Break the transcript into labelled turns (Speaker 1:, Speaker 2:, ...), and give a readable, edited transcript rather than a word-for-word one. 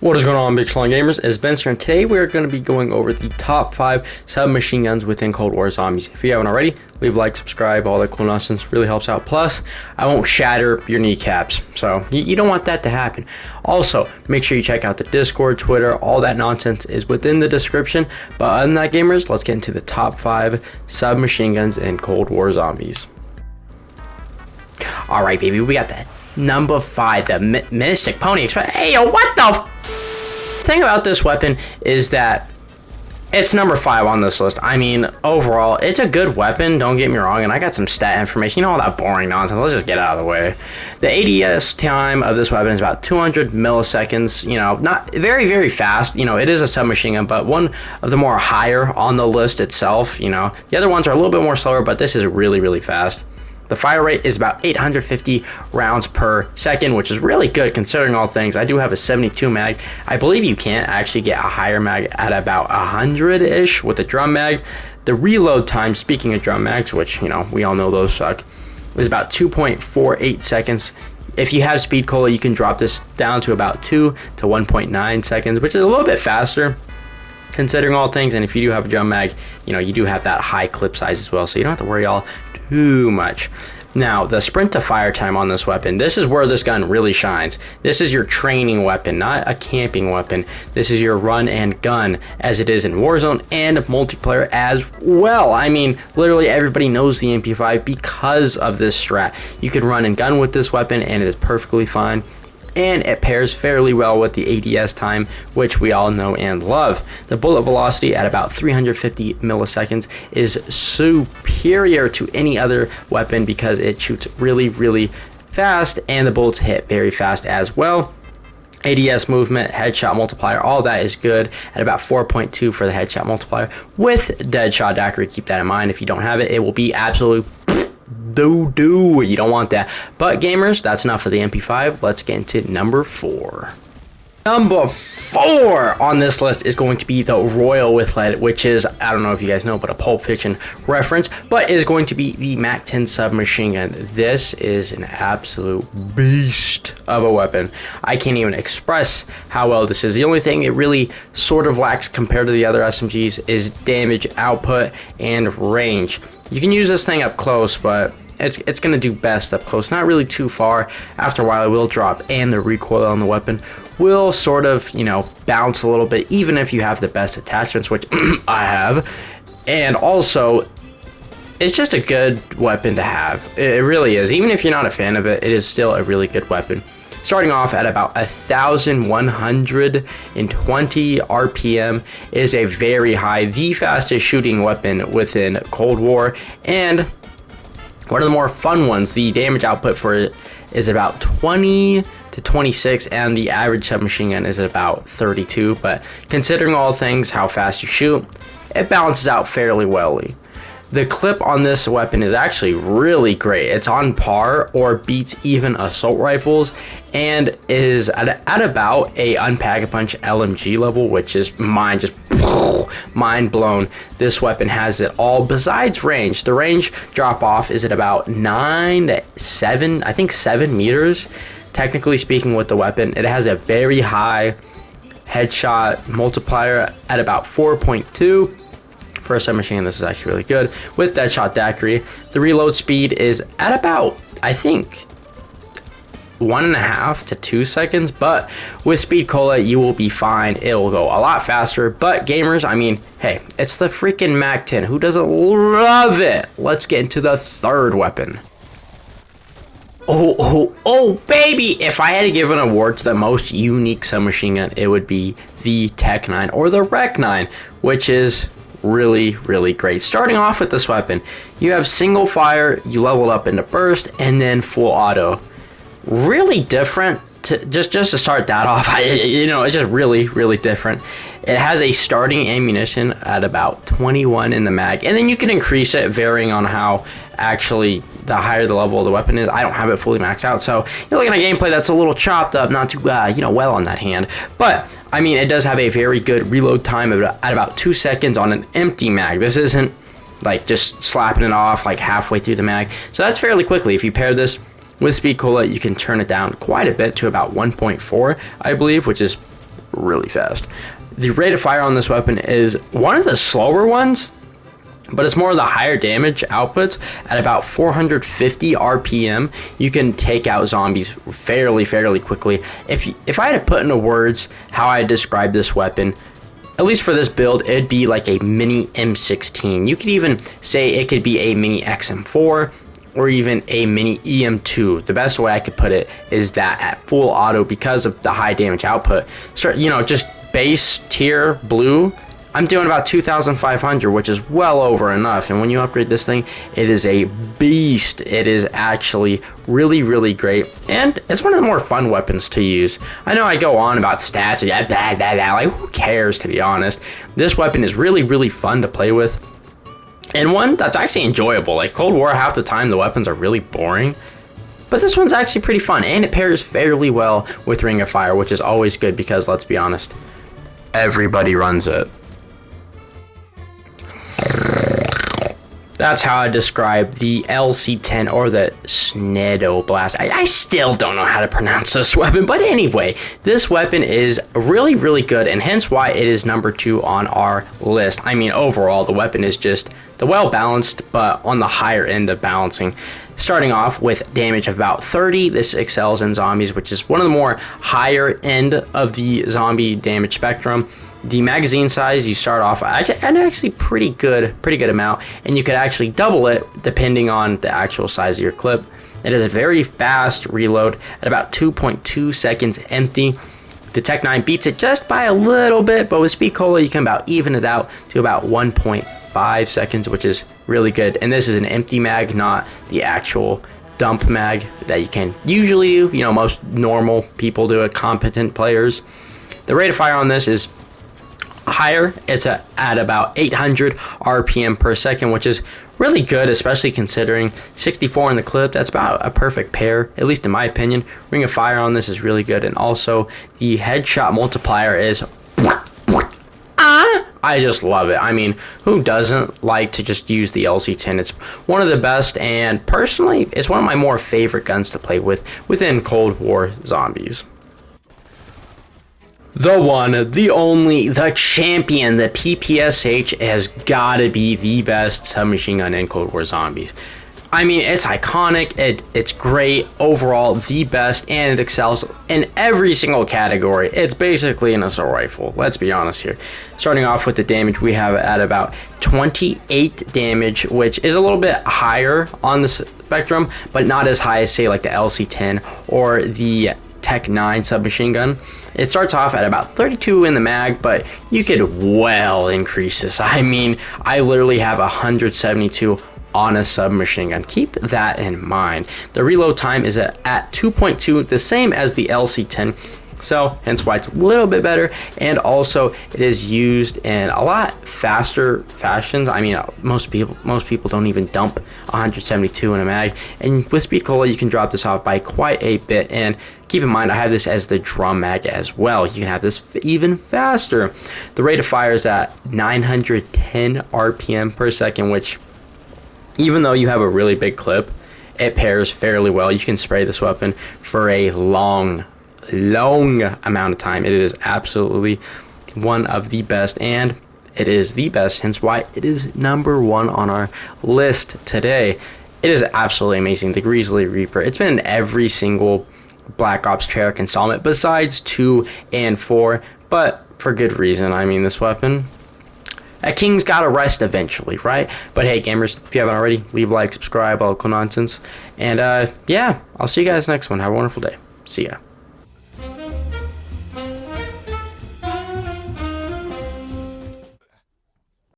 Speaker 1: What is going on, big schlong gamers? It's Benster, and today we are going to be going over the top 5 submachine guns within Cold War Zombies. If you haven't already, leave a like, subscribe, all that cool nonsense really helps out. Plus, I won't shatter your kneecaps, so you don't want that to happen. Also, make sure you check out the Discord, Twitter, all that nonsense is within the description. But other than that, gamers, let's get into the top 5 submachine guns in Cold War Zombies. Alright, baby, we got that. Number 5, the Mystic Pony Express. Hey, yo, what the thing about this weapon is that it's number 5 on this list. I mean, overall, it's a good weapon, don't get me wrong, and I got some stat information, you know, all that boring nonsense. Let's just get out of the way. The ADS time of this weapon is about 200 milliseconds, you know, not very, very fast. You know, it is a submachine gun, but one of the more higher on the list itself, you know. The other ones are a little bit more slower, but this is really, really fast. The fire rate is about 850 rounds per second, which is really good considering all things. I do have a 72 mag. I believe you can actually get a higher mag at about 100-ish with a drum mag. The reload time, speaking of drum mags, which, you know, we all know those suck, is about 2.48 seconds. If you have speed cola, you can drop this down to about 2 to 1.9 seconds, which is a little bit faster considering all things. And if you do have a drum mag, you know, you do have that high clip size as well, so you don't have to worry all too much. Now, the sprint to fire time on this weapon, this is where this gun really shines. This is your training weapon, not a camping weapon. This is your run and gun, as it is in Warzone and multiplayer as well. I mean, literally everybody knows the MP5 because of this strat. You can run and gun with this weapon and it is perfectly fine. And it pairs fairly well with the ADS time, which we all know and love. The bullet velocity at about 350 milliseconds is superior to any other weapon because it shoots really, really fast, and the bullets hit very fast as well. ADS movement, headshot multiplier, all that is good at about 4.2 for the headshot multiplier with deadshot daiquiri. Keep that in mind. If you don't have it, it will be absolute doo-doo. You don't want that. But gamers, that's enough for the MP5. Let's get into number 4. Number 4 on this list is going to be the Royal with Lead, which is, I don't know if you guys know, but a Pulp Fiction reference, but is going to be the MAC-10 submachine gun. This is an absolute beast of a weapon. I can't even express how well this is. The only thing it really sort of lacks compared to the other SMGs is damage output and range. You can use this thing up close, but it's going to do best up close, not really too far. After a while, it will drop, and the recoil on the weapon will sort of, you know, bounce a little bit, even if you have the best attachments, which I have. And also, it's just a good weapon to have. It really is. Even if you're not a fan of it, it is still a really good weapon. Starting off at about 1,120 RPM is a very high, the fastest shooting weapon within Cold War, and one of the more fun ones. The damage output for it is about 20 to 26, and the average submachine gun is about 32. But considering all things, how fast you shoot, it balances out fairly well. The clip on this weapon is actually really great. It's on par or beats even assault rifles, and is at about a Unpack-a-Punch LMG level, which is mind blown. This weapon has it all besides range. The range drop off is at about 9 to 7, I think 7 meters. Technically speaking, with the weapon, it has a very high headshot multiplier at about 4.2. For a submachine gun, this is actually really good. With deadshot daiquiri, the reload speed is at about, I think, 1.5 to 2 seconds, but with speed cola, you will be fine. It'll go a lot faster. But gamers, I mean, hey, it's the freaking MAC-10. Who doesn't love it? Let's get into the 3rd weapon. Oh, baby! If I had to give an award to the most unique submachine gun, it would be the Tech 9 or the Rec 9, which is really, really great. Starting off with this weapon, you have single fire, you level up into burst, and then full auto. Really different. Just to start that off, you know, it's just really, really different. It has a starting ammunition at about 21 in the mag, and then you can increase it varying on how actually the higher the level of the weapon is. I don't have it fully maxed out, so you're looking at gameplay that's a little chopped up, not too you know, well on that hand. But I mean, it does have a very good reload time at about 2 seconds on an empty mag. This isn't like just slapping it off like halfway through the mag, so that's fairly quickly. If you pair this with speed cola, you can turn it down quite a bit to about 1.4, I believe, which is really fast. The rate of fire on this weapon is one of the slower ones, but it's more of the higher damage outputs. At about 450 RPM, you can take out zombies fairly quickly. If I had to put into words how I describe this weapon, at least for this build, it'd be like a mini M16. You could even say it could be a mini XM4 or even a mini EM2. The best way I could put it is that at full auto, because of the high damage output, so, you know, just base tier blue, I'm doing about 2,500, which is well over enough. And when you upgrade this thing, it is a beast. It is actually really great, and it's one of the more fun weapons to use. I know I go on about stats and blah, blah, blah, like who cares, to be honest. This weapon is really fun to play with, and one that's actually enjoyable. Like Cold War, half the time the weapons are really boring, but this one's actually pretty fun, and it pairs fairly well with Ring of Fire, which is always good because, let's be honest, everybody runs it. That's how I describe the LC10 or the Snedo Blast. I still don't know how to pronounce this weapon, but anyway, this weapon is really good, and hence why it is number 2 on our list. I mean, overall, the weapon is just the well balanced, but on the higher end of balancing. Starting off with damage of about 30, this excels in zombies, which is one of the more higher end of the zombie damage spectrum. The magazine size, you start off at an actually pretty good amount, and you could actually double it depending on the actual size of your clip. It is a very fast reload at about 2.2 seconds empty. The Tech 9 beats it just by a little bit, but with Speed Cola you can about even it out to about 1.5 seconds, which is really good. And this is an empty mag, not the actual dump mag that you can usually do. You know, most normal people do it, competent players. The rate of fire on this is higher. It's at about 800 RPM per second, which is really good, especially considering 64 in the clip. That's about a perfect pair, at least in my opinion. Ring of Fire on this is really good, and also the headshot multiplier is I just love it. I mean, who doesn't like to just use the LC10? It's one of the best, and personally, it's one of my more favorite guns to play with within Cold War zombies. The one, the only, the champion, the Ppsh has got to be the best submachine gun in Cold War Zombies. I mean, it's iconic, it's great, overall the best, and it excels in every single category. It's basically an assault rifle, let's be honest here. Starting off with the damage, we have at about 28 damage, which is a little bit higher on the spectrum, but not as high as, say, like the LC10 or the Tech 9 submachine gun. It starts off at about 32 in the mag, but you could well increase this. I mean, I literally have 172 on a submachine gun. Keep that in mind. The reload time is at 2.2, the same as the LC10, so hence why it's a little bit better, and also it is used in a lot faster fashions. I mean, most people don't even dump 172 in a mag, and with Speed Cola you can drop this off by quite a bit. And keep in mind, I have this as the drum mag as well. You can have this even faster. The rate of fire is at 910 RPM per second, which, even though you have a really big clip, it pairs fairly well. You can spray this weapon for a long amount of time. It is absolutely one of the best, and it is the best, hence why it is number 1 on our list today. It is absolutely amazing. The Grizzly Reaper, it's been in every single Black Ops Treyarch installment besides 2 and 4, but for good reason. I mean, this weapon, a king's gotta rest eventually, right? But hey, gamers, if you haven't already, leave a like, subscribe, all cool nonsense, and yeah, I'll see you guys next one. Have a wonderful day. See ya.